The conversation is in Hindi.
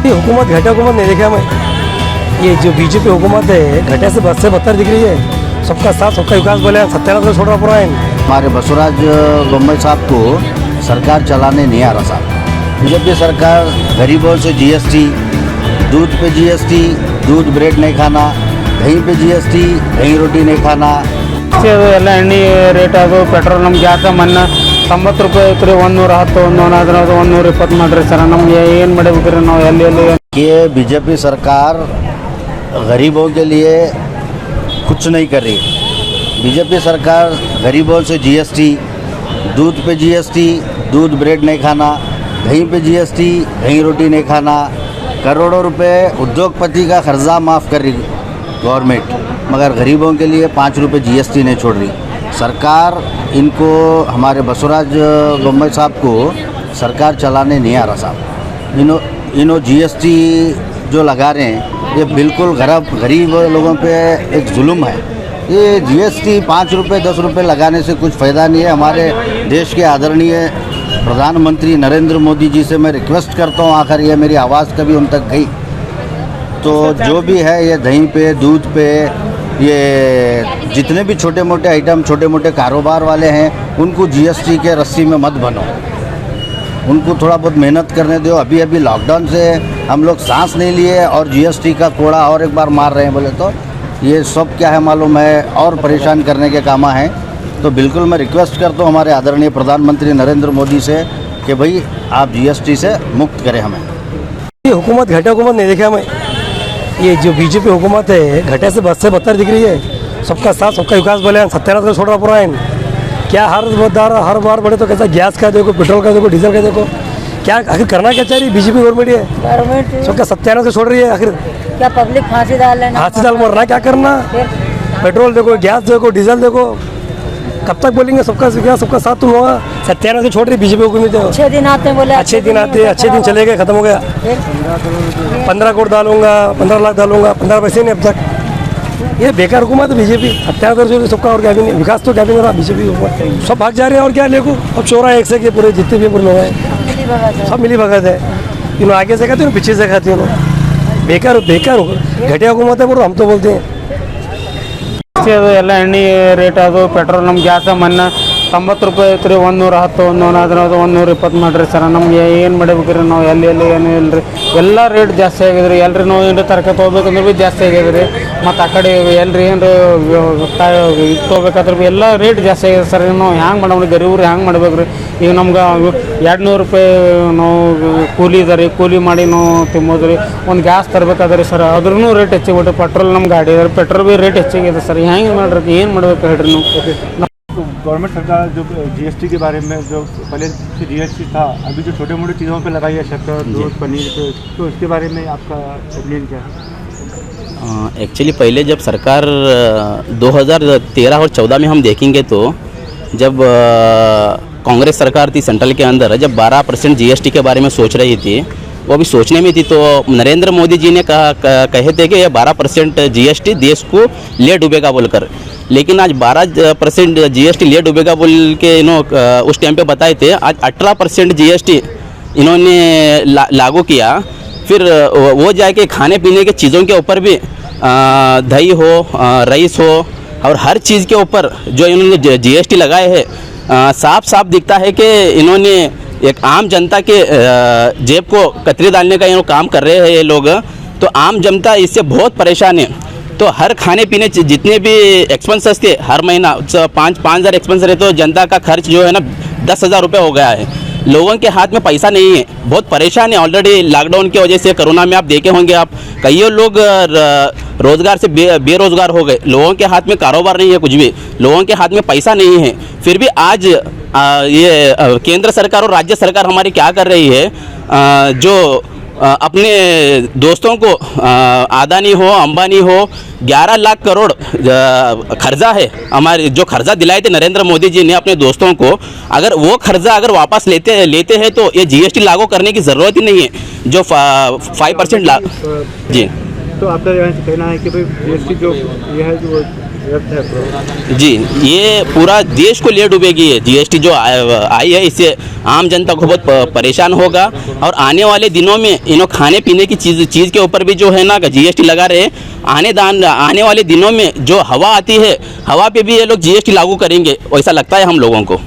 ये हुकूमत घटिया हुकूमत नहीं देखा मैं। ये जो बीजेपी हुकूमत है घटिया से बद से बदतर दिख रही है। सबका साथ सबका विकास बोले सत्यानाश को छोड़ रहा पूरा है। हमारे बसवराज बोम्मई साहब को सरकार चलाने नहीं आ रहा साहब। बीजेपी सरकार गरीबों से जीएसटी, दूध पे जीएसटी, दूध ब्रेड नहीं खाना, दही पे जीएसटी, दही रोटी नहीं खाना। ಎಲ್ಲ ಎಣ್ಣೆ ರೇಟ್ ಅದು ಪೆಟ್ರೋಲ್ ನಮ್ಗೆ ಗ್ಯಾಸ್ ಮೊನ್ನೆ 90 ರೂಪಾಯಿ ಐತೆ ರೀ, 110 120 ಮಾಡಿರಿ ಸರ್. ನಮ್ಗೆ ಏನು ಮಾಡಬೇಕ್ರಿ ನಾವು ಎಲ್ಲಿ कि बीजेपी सरकार गरीबों के लिए कुछ नहीं कर रही। बीजेपी सरकार गरीबों से जीएसटी, दूध पे जीएसटी, दूध ब्रेड नहीं खाना, दही पे जीएसटी, दही रोटी नहीं खाना, करोड़ों रुपए उद्योगपति का कर्जा माफ़ कर रही गवर्नमेंट, मगर गरीबों के लिए 5 रुपये जीएसटी नहीं छोड़ रही सरकार। इनको हमारे बसवराज बोम्मई साहब को सरकार चलाने नहीं आ रहा साहब। इन्हों जीएसटी जो लगा रहे हैं ये बिल्कुल गरीब लोगों पे एक जुल्म है। ये जीएसटी 5 रुपये 10 रुपये लगाने से कुछ फ़ायदा नहीं है। हमारे देश के आदरणीय प्रधानमंत्री नरेंद्र मोदी जी से मैं रिक्वेस्ट करता हूँ, आखिर ये मेरी आवाज़ कभी उन तक गई तो जो भी है ये दही पे, दूध पे, ये जितने भी छोटे मोटे आइटम, छोटे मोटे कारोबार वाले हैं उनको जीएसटी के रस्सी में मत बनो, उनको थोड़ा बहुत मेहनत करने दो। अभी अभी लॉकडाउन से हम लोग सांस नहीं लिए और जीएसटी का कोड़ा और एक बार मार रहे हैं बोले तो ये सब क्या है मालूम है, और परेशान करने के काम हैं। तो बिल्कुल मैं रिक्वेस्ट करता हूँ हमारे आदरणीय प्रधानमंत्री नरेंद्र मोदी से कि भाई आप जीएसटी से मुक्त करें हमें। ये हुकूमत घटिया हुकूमत नहीं देखा मैं। ये जो बीजेपी हुकूमत है घटिया से बद से बदतर दिख रही है। सबका साथ सबका विकास बोले सत्यानाश को छोड़ रहा पूरा है। क्या हर बार बढ़े तो कैसा गैस का देखो, पेट्रोल का देखो, डीजल का देखो, क्या आखिर करना क्या चाह रही बीजेपी गवर्नमेंट है? सबका सत्यानाश को छोड़ रही है। आखिर क्या पब्लिक फांसी डाल मरना, क्या करना? पेट्रोल देखो, गैस देखो, डीजल देखो, कब तक बोलेंगे सबका विकास सबका साथ तुम होगा? सत्यानाश को छोड़ रही बीजेपी हुकूमत। अच्छे दिन आते हैं बोले, अच्छे दिन आते, अच्छे दिन चले गए, खत्म हो गया। 15 करोड़ डालूंगा, 15 लाख डालूंगा, 15 पैसे नहीं अब तक। ये बेकार हुकूमत है बीजेपी। सत्यानाश सबका और क्या भी नहीं, विकास तो क्या भी नहीं रहा बीजेपी हुकूमत। सब भाग जा रहे हैं और क्या लेको। अब चोरा एक से के पूरे जितने भी पूरे लोग हैं सब मिली भगत है। इन्होंने आगे से खाते हैं, पीछे से खाते हैं। बेकार घटिया हुकूमत है बोलो, हम तो बोलते हैं। ಎಲ್ಲ ಎಣ್ಣೆ ರೇಟ್ ಅದು ಪೆಟ್ರೋಲ್ ನಮ್ಗೆ ಗ್ಯಾಸ್ ಮೊನ್ನೆ 90 ರೂಪಾಯಿ ಐತೆ ರೀ, 110 120 ಮಾಡಿರಿ ಸರ್. ನಮ್ಗೆ ಏನು ಮಾಡಬೇಕ್ರಿ ನಾವು ಎಲ್ಲಿ ಏನು ಇಲ್ಲರಿ, ಎಲ್ಲ ರೇಟ್ ಜಾಸ್ತಿ ಆಗಿದೆ ರೀ. ಎಲ್ರಿ ನಾವು ಏನ್ರಿ ತರಕಾರಿ ತೊಗೋಬೇಕಂದ್ರೆ ಭೀ ಜಾಸ್ತಿ ಆಗಿದೆ ರೀ. ಮತ್ತು ಆ ಕಡೆ ಎಲ್ರಿ ಏನ್ರಿ ತೊಗೋಬೇಕಾದ್ರೆ ಭೀ ಎಲ್ಲ ರೇಟ್ ಜಾಸ್ತಿ ಆಗಿದೆ ಸರ್. ನಾವು ಹ್ಯಾಂಗೆ ಮಾಡೋಣ, ಗರೀಬ್ರು ಹ್ಯಾಂಗೆ ಮಾಡ್ಬೇಕು ರೀ? ಈಗ ನಮ್ಗೆ 200 ರೂಪಾಯಿ ನಾವು ಕೂಲಿ ಇದೆ ರೀ, ಕೂಲಿ ಮಾಡಿ ನಾವು ತಿಂಬೋದು ರೀ. ಒಂದು ಗ್ಯಾಸ್ ತರಬೇಕಾದ್ರೆ ಸರ್ ಅದ್ರೂ ರೇಟ್ ಹೆಚ್ಚಿಬಿಟ್ಟು, ಪೆಟ್ರೋಲ್ ನಮ್ಮ ಗಾಡಿ ಇದೆ, ಪೆಟ್ರೋಲ್ ಭೀ ರೇಟ್ ಹೆಚ್ಚಾಗಿದೆ ಸರ್. ಹೆಂಗೆ ಮಾಡ್ರಿ, ಏನು ಮಾಡ್ಬೇಕು ಹೇಳ್ರಿ ನಾವು? गवर्नमेंट सरकार जो जीएसटी के बारे में, जो पहले से जीएसटी था अभी जो छोटे मोटे चीज़ों पे लगाई है, शक्कर, दूध, पनीर पे, तो इसके बारे में आपका ओपिनियन क्या है? एक्चुअली पहले जब सरकार 2013 और 14 में हम देखेंगे तो जब कांग्रेस सरकार थी सेंट्रल के अंदर, जब 12% जीएसटी के बारे में सोच रही थी, वो अभी सोचने में थी, तो नरेंद्र मोदी जी ने कहे थे कि ये 12% जीएसटी देश को ले डूबेगा बोलकर। लेकिन आज 12% जीएसटी ले डूबेगा बोल के उस टाइम पे बताए थे। आज 18% जीएसटी इन्होंने लागू किया। फिर वो जाके खाने पीने के चीज़ों के ऊपर भी दही हो, राइस हो, और हर चीज़ के ऊपर जो इन्होंने जीएसटी लगाए हैं, साफ साफ दिखता है कि इन्होंने एक आम जनता के जेब को कतरी डालने का काम कर रहे हैं ये लोग। तो आम जनता इससे बहुत परेशान है। तो हर खाने पीने जितने भी एक्सपेंसेस थे हर महीना 5,000 एक्सपेंस रहे, तो जनता का खर्च जो है ना 10,000 रुपये हो गया है। लोगों के हाथ में पैसा नहीं है, बहुत परेशान है। ऑलरेडी लॉकडाउन की वजह से, कोरोना में आप देखे होंगे आप, कई लोग रोज़गार से बेरोज़गार हो गए। लोगों के हाथ में कारोबार नहीं है कुछ भी, लोगों के हाथ में पैसा नहीं है। फिर भी आज ये केंद्र सरकार और राज्य सरकार हमारी क्या कर रही है, जो अपने दोस्तों को अदानी हो, अंबानी हो, 11 लाख करोड़ खर्जा है हमारे, जो खर्जा दिलाए थे नरेंद्र मोदी जी ने अपने दोस्तों को, अगर वो खर्जा अगर वापस लेते हैं तो ये जीएसटी लागू करने की ज़रूरत ही नहीं है, जो 5% जी। तो आपका कहना है कि भाई जीएसटी जो ये है, जो व्यक्त है पूरा। जी, ये पूरा देश को ले डूबेगी है जीएसटी जो आई है। इससे आम जनता को बहुत परेशान होगा और आने वाले दिनों में इन्हों खाने पीने की चीज़ के ऊपर भी जो है ना जीएसटी लगा रहे। आने वाले दिनों में जो हवा आती है, हवा पे भी ये लोग जीएसटी लागू करेंगे, ऐसा लगता है हम लोगों को।